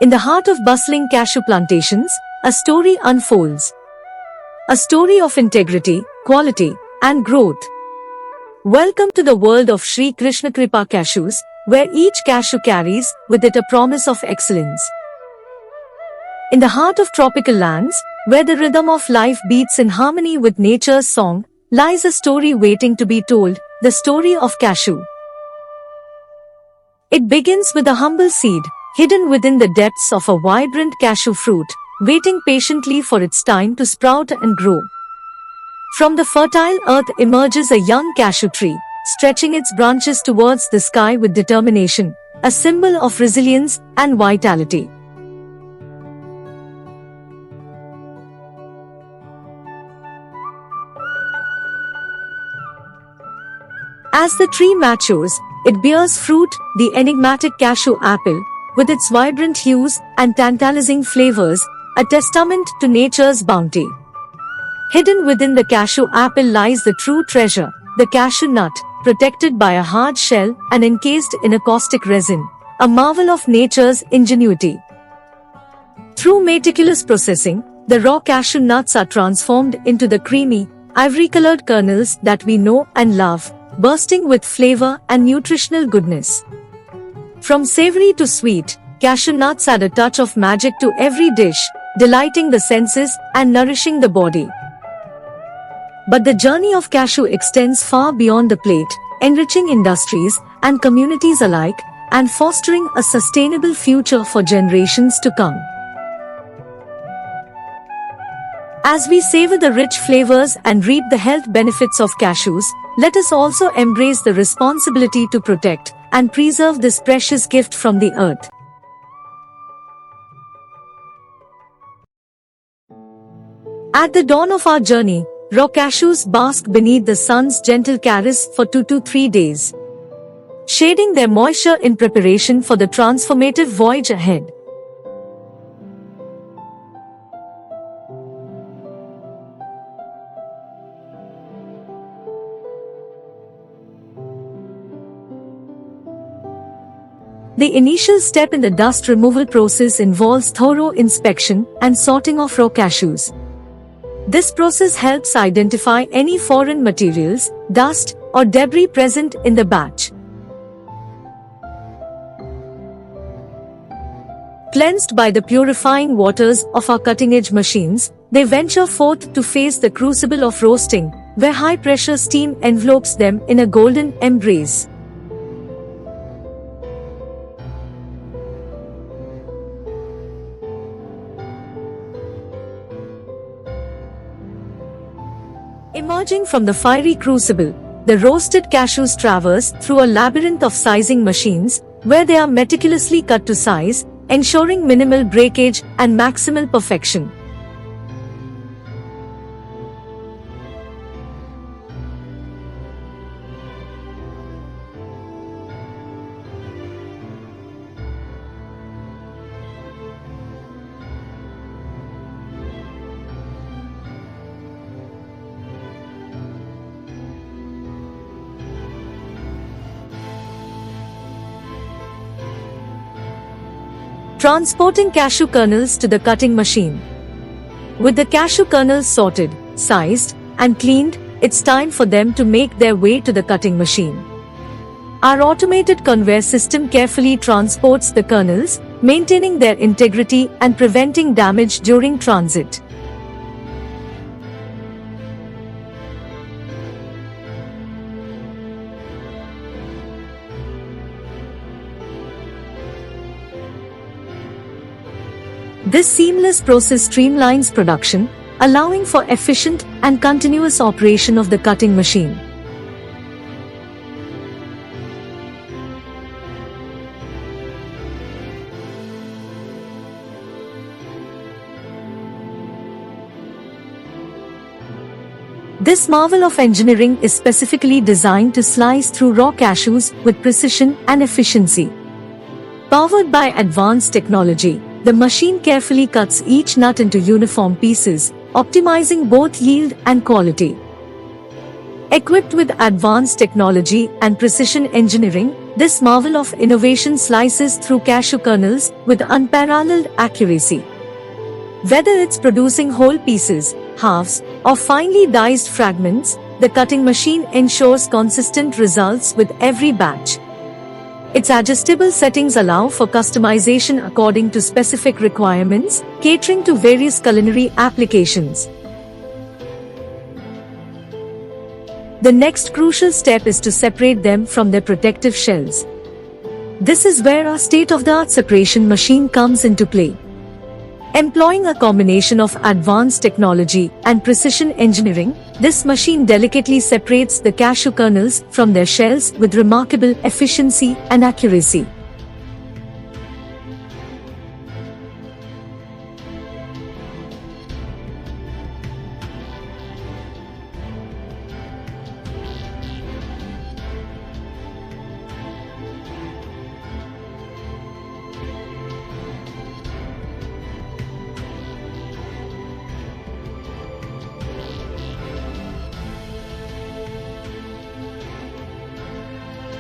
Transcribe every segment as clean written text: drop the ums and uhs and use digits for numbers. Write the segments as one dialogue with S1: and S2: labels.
S1: In the heart of bustling cashew plantations, a story unfolds. A story of integrity, quality, and growth. Welcome to the world of Sri Krishna Kripa cashews, where each cashew carries with it a promise of excellence. In the heart of tropical lands, where the rhythm of life beats in harmony with nature's song, lies a story waiting to be told, the story of cashew. It begins with a humble seed, hidden within the depths of a vibrant cashew fruit, waiting patiently for its time to sprout and grow. From the fertile earth emerges a young cashew tree, stretching its branches towards the sky with determination, a symbol of resilience and vitality. As the tree matures, it bears fruit, the enigmatic cashew apple, with its vibrant hues and tantalizing flavors, a testament to nature's bounty. Hidden within the cashew apple lies the true treasure, the cashew nut, protected by a hard shell and encased in a caustic resin, a marvel of nature's ingenuity. Through meticulous processing, the raw cashew nuts are transformed into the creamy, ivory-colored kernels that we know and love, bursting with flavor and nutritional goodness. From savory to sweet, cashew nuts add a touch of magic to every dish, delighting the senses and nourishing the body. But the journey of cashew extends far beyond the plate, enriching industries and communities alike, and fostering a sustainable future for generations to come. As we savor the rich flavors and reap the health benefits of cashews, let us also embrace the responsibility to protect and preserve this precious gift from the earth. At the dawn of our journey, raw cashews bask beneath the sun's gentle caress for 2 to 3 days, shading their moisture in preparation for the transformative voyage ahead. The initial step in the dust removal process involves thorough inspection and sorting of raw cashews. This process helps identify any foreign materials, dust, or debris present in the batch. Cleansed by the purifying waters of our cutting-edge machines, they venture forth to face the crucible of roasting, where high-pressure steam envelopes them in a golden embrace. Emerging from the fiery crucible, the roasted cashews traverse through a labyrinth of sizing machines, where they are meticulously cut to size, ensuring minimal breakage and maximal perfection. Transporting cashew kernels to the cutting machine. With the cashew kernels sorted, sized, and cleaned, it's time for them to make their way to the cutting machine. Our automated conveyor system carefully transports the kernels, maintaining their integrity and preventing damage during transit. This seamless process streamlines production, allowing for efficient and continuous operation of the cutting machine. This marvel of engineering is specifically designed to slice through raw cashews with precision and efficiency. Powered by advanced technology, the machine carefully cuts each nut into uniform pieces, optimizing both yield and quality. Equipped with advanced technology and precision engineering, this marvel of innovation slices through cashew kernels with unparalleled accuracy. Whether it's producing whole pieces, halves, or finely diced fragments, the cutting machine ensures consistent results with every batch. Its adjustable settings allow for customization according to specific requirements, catering to various culinary applications. The next crucial step is to separate them from their protective shells. This is where our state-of-the-art separation machine comes into play. Employing a combination of advanced technology and precision engineering, this machine delicately separates the cashew kernels from their shells with remarkable efficiency and accuracy.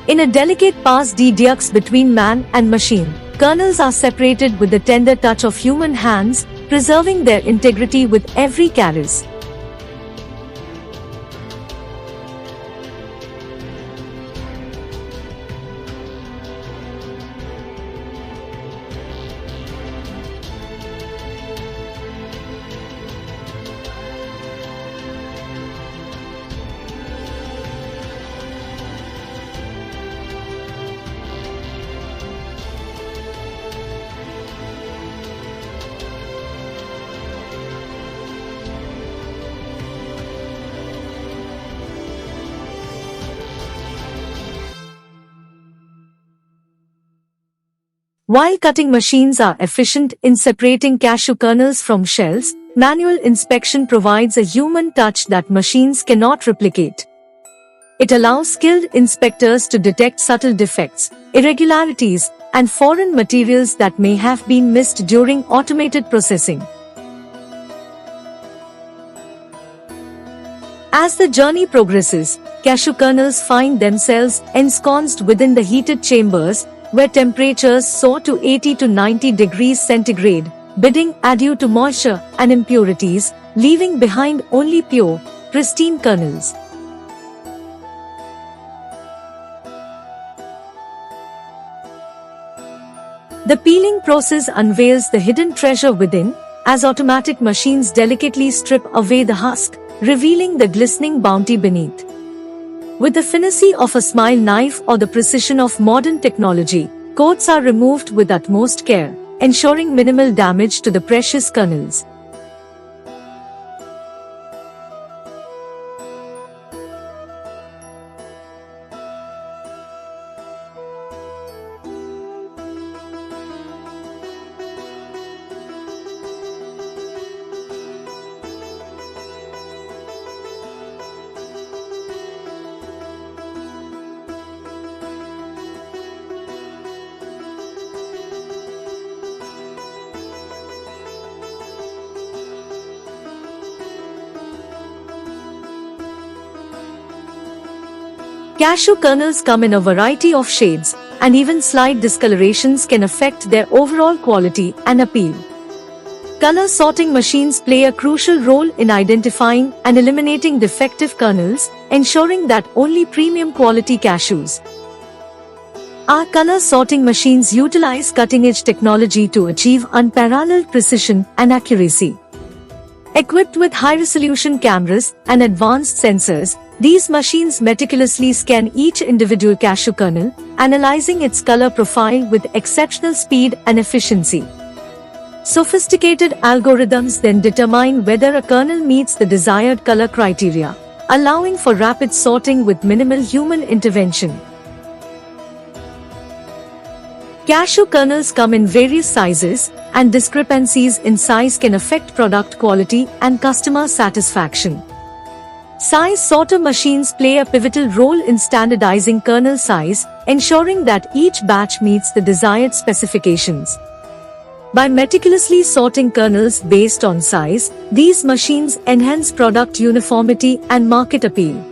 S1: In a delicate pas-de-deux between man and machine, kernels are separated with the tender touch of human hands, preserving their integrity with every caress. While cutting machines are efficient in separating cashew kernels from shells, manual inspection provides a human touch that machines cannot replicate. It allows skilled inspectors to detect subtle defects, irregularities, and foreign materials that may have been missed during automated processing. As the journey progresses, cashew kernels find themselves ensconced within the heated chambers, where temperatures soar to 80 to 90 degrees centigrade, bidding adieu to moisture and impurities, leaving behind only pure, pristine kernels. The peeling process unveils the hidden treasure within, as automatic machines delicately strip away the husk, revealing the glistening bounty beneath. With the finesse of a smile knife or the precision of modern technology, coats are removed with utmost care, ensuring minimal damage to the precious kernels. Cashew kernels come in a variety of shades, and even slight discolorations can affect their overall quality and appeal. Color sorting machines play a crucial role in identifying and eliminating defective kernels, ensuring that only premium quality cashews. Our color sorting machines utilize cutting-edge technology to achieve unparalleled precision and accuracy. Equipped with high-resolution cameras and advanced sensors, these machines meticulously scan each individual cashew kernel, analyzing its color profile with exceptional speed and efficiency. Sophisticated algorithms then determine whether a kernel meets the desired color criteria, allowing for rapid sorting with minimal human intervention. Cashew kernels come in various sizes, and discrepancies in size can affect product quality and customer satisfaction. Size sorter machines play a pivotal role in standardizing kernel size, ensuring that each batch meets the desired specifications. By meticulously sorting kernels based on size, these machines enhance product uniformity and market appeal.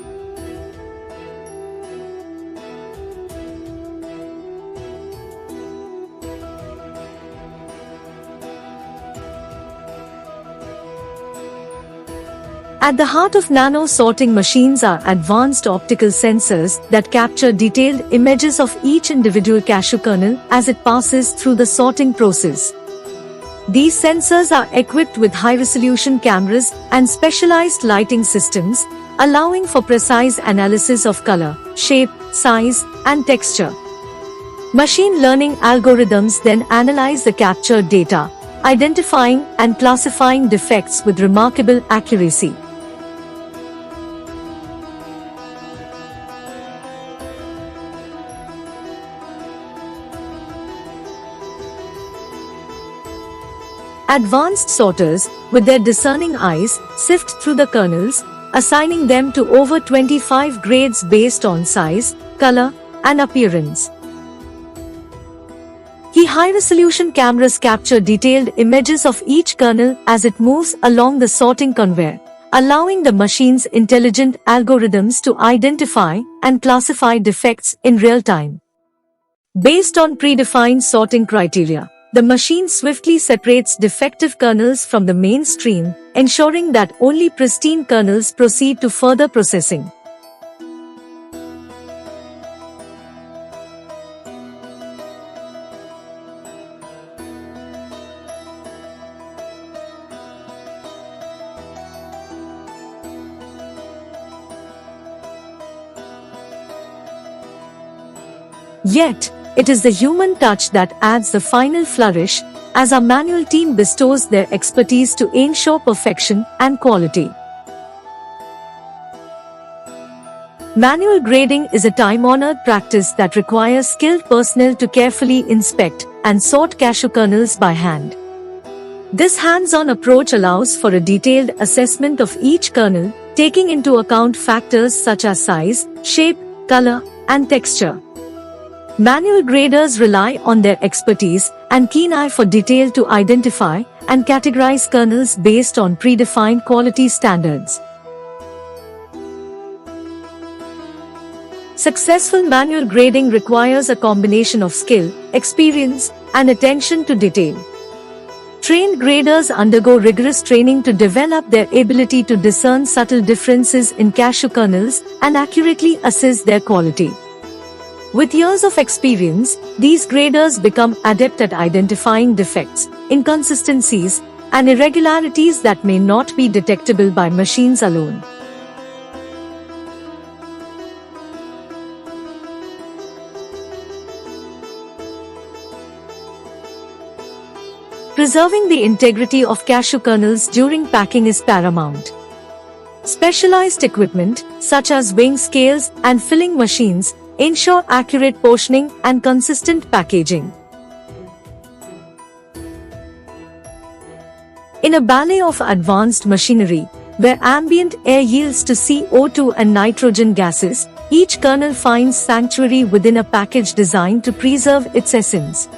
S1: At the heart of nano sorting machines are advanced optical sensors that capture detailed images of each individual cashew kernel as it passes through the sorting process. These sensors are equipped with high-resolution cameras and specialized lighting systems, allowing for precise analysis of color, shape, size, and texture. Machine learning algorithms then analyze the captured data, identifying and classifying defects with remarkable accuracy. Advanced sorters, with their discerning eyes, sift through the kernels, assigning them to over 25 grades based on size, color, and appearance. High-resolution cameras capture detailed images of each kernel as it moves along the sorting conveyor, allowing the machine's intelligent algorithms to identify and classify defects in real time. Based on predefined sorting criteria, the machine swiftly separates defective kernels from the mainstream, ensuring that only pristine kernels proceed to further processing. Yet, it is the human touch that adds the final flourish, as our manual team bestows their expertise to ensure perfection and quality. Manual grading is a time-honored practice that requires skilled personnel to carefully inspect and sort cashew kernels by hand. This hands-on approach allows for a detailed assessment of each kernel, taking into account factors such as size, shape, color, and texture. Manual graders rely on their expertise and keen eye for detail to identify and categorize kernels based on predefined quality standards. Successful manual grading requires a combination of skill, experience, and attention to detail. Trained graders undergo rigorous training to develop their ability to discern subtle differences in cashew kernels and accurately assess their quality. With years of experience, these graders become adept at identifying defects, inconsistencies, and irregularities that may not be detectable by machines alone. Preserving the integrity of cashew kernels during packing is paramount. Specialized equipment, such as weighing scales and filling machines, ensure accurate portioning and consistent packaging. In a ballet of advanced machinery, where ambient air yields to CO2 and nitrogen gases, each kernel finds sanctuary within a package designed to preserve its essence.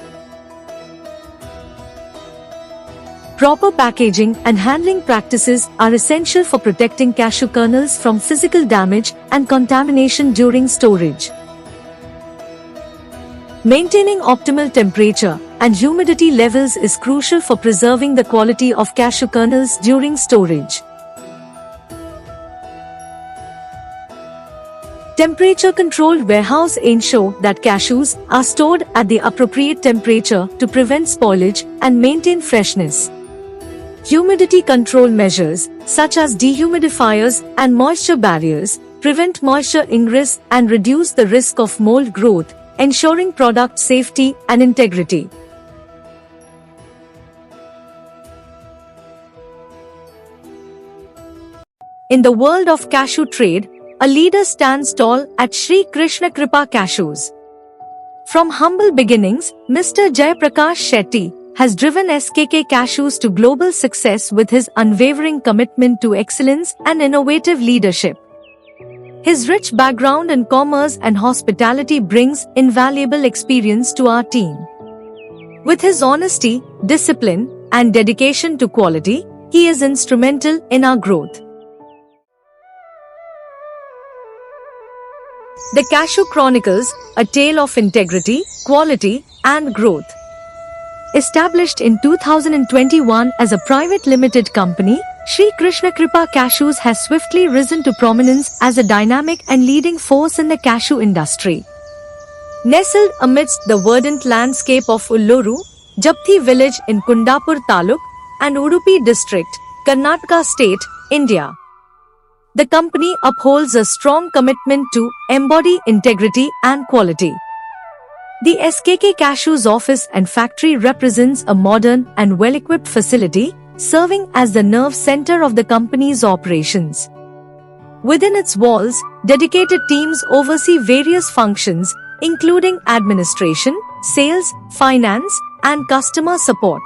S1: Proper packaging and handling practices are essential for protecting cashew kernels from physical damage and contamination during storage. Maintaining optimal temperature and humidity levels is crucial for preserving the quality of cashew kernels during storage. Temperature-controlled warehouse ensure that cashews are stored at the appropriate temperature to prevent spoilage and maintain freshness. Humidity control measures, such as dehumidifiers and moisture barriers, prevent moisture ingress and reduce the risk of mold growth, ensuring product safety and integrity. In the world of cashew trade, a leader stands tall at Sri Krishna Kripa Cashews. From humble beginnings, Mr. Jayaprakash Shetty has driven SKK Cashews to global success with his unwavering commitment to excellence and innovative leadership. His rich background in commerce and hospitality brings invaluable experience to our team. With his honesty, discipline, and dedication to quality, he is instrumental in our growth. The Cashew Chronicles, a tale of integrity, quality, and growth. Established in 2021 as a private limited company, Shri Krishna Kripa Cashews has swiftly risen to prominence as a dynamic and leading force in the cashew industry. Nestled amidst the verdant landscape of Ulluru, Japthi village in Kundapur Taluk and Udupi district, Karnataka state, India. The company upholds a strong commitment to embody integrity and quality. The SKK Cashews office and factory represents a modern and well-equipped facility, serving as the nerve center of the company's operations. Within its walls, dedicated teams oversee various functions, including administration, sales, finance, and customer support.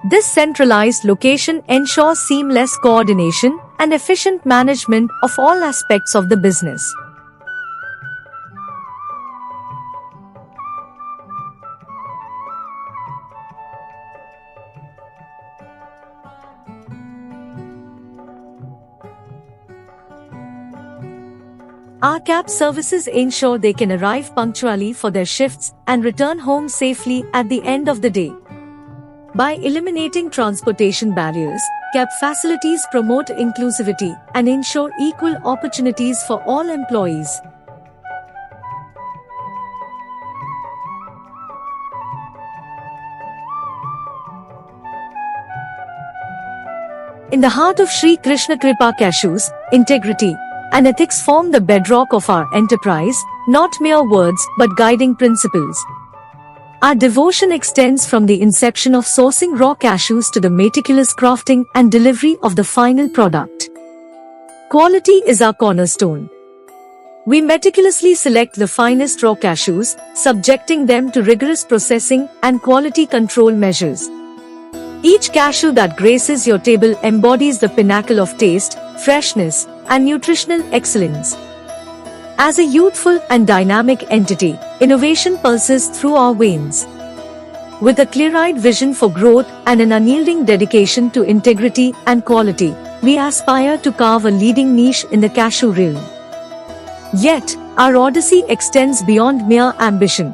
S1: This centralized location ensures seamless coordination and efficient management of all aspects of the business. Our cab services ensure they can arrive punctually for their shifts and return home safely at the end of the day. By eliminating transportation barriers, cab facilities promote inclusivity and ensure equal opportunities for all employees. In the heart of Shri Krishna Kripa Cashews, integrity and ethics form the bedrock of our enterprise, not mere words but guiding principles. Our devotion extends from the inception of sourcing raw cashews to the meticulous crafting and delivery of the final product. Quality is our cornerstone. We meticulously select the finest raw cashews, subjecting them to rigorous processing and quality control measures. Each cashew that graces your table embodies the pinnacle of taste, freshness, and nutritional excellence. As a youthful and dynamic entity, innovation pulses through our veins. With a clear-eyed vision for growth and an unyielding dedication to integrity and quality, we aspire to carve a leading niche in the cashew realm. Yet, our odyssey extends beyond mere ambition.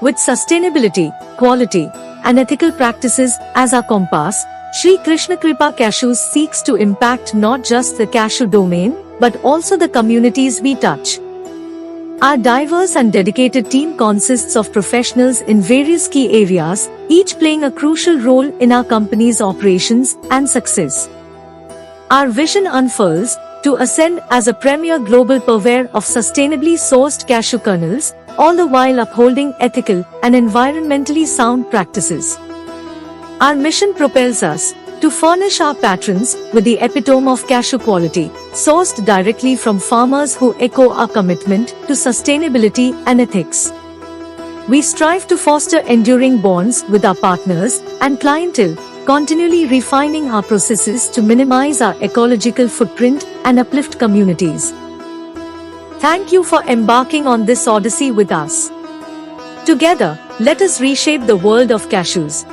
S1: With sustainability, quality, and ethical practices as our compass, Shri Krishna Kripa Cashews seeks to impact not just the cashew domain, but also the communities we touch. Our diverse and dedicated team consists of professionals in various key areas, each playing a crucial role in our company's operations and success. Our vision unfurls to ascend as a premier global purveyor of sustainably sourced cashew kernels, all the while upholding ethical and environmentally sound practices. Our mission propels us to furnish our patrons with the epitome of cashew quality, sourced directly from farmers who echo our commitment to sustainability and ethics. We strive to foster enduring bonds with our partners and clientele, continually refining our processes to minimize our ecological footprint and uplift communities. Thank you for embarking on this odyssey with us. Together, let us reshape the world of cashews.